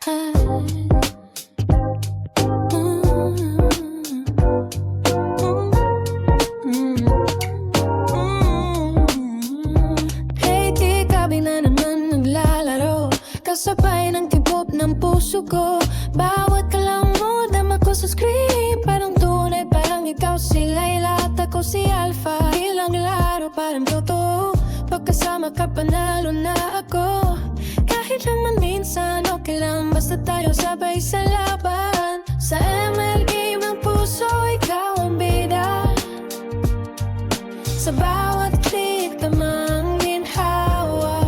Hey, di gabi na naman naglalaro, kasabay ng tibok ng puso ko. Bawat kalaw mo, dama ko sa screen. Parang tunay, parang ikaw si Layla at ako si Alpha. Ilang laro, parang totoo. Pagkasama ka, panalo na ako. Kahit naman minsan, okay lang, basta tayo sabay sa laban. Sa ML game ng puso, ikaw ang bida. Sa bawat click, tamang ginhawa.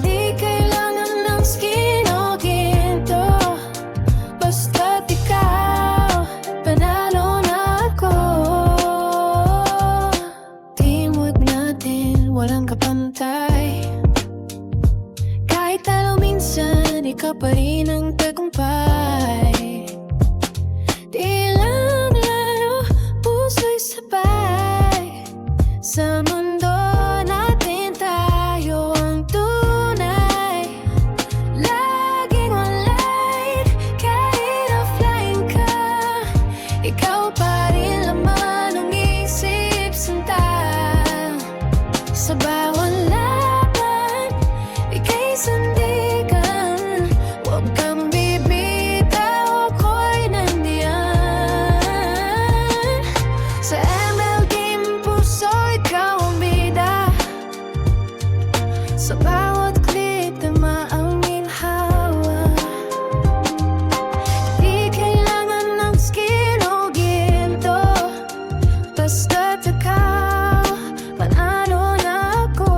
Di kailangan ng skin o ginto, basta't ikaw, panalo na ako. Teamwork natin, walang kapantay. Kahit talo minsan, ikaw pa rin ang tagumpay. Di lang laro, puso'y sabay. Sa mundo natin, tayo ang tunay. Laging online, kahit offline ka. Ikaw pa rin laman ng isip sinta. Sa bawat laban, ika'y sandigan. Huwag kang bibitaw, ako'y nandiyan. Sa ML game puso, ikaw ang bida. Sa bawat click, tama ang ginhawa. Di kailangan ng skin o ginto, basta't ikaw, panalo na ako.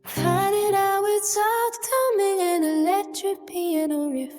Find it out without thumbing an electric piano riff.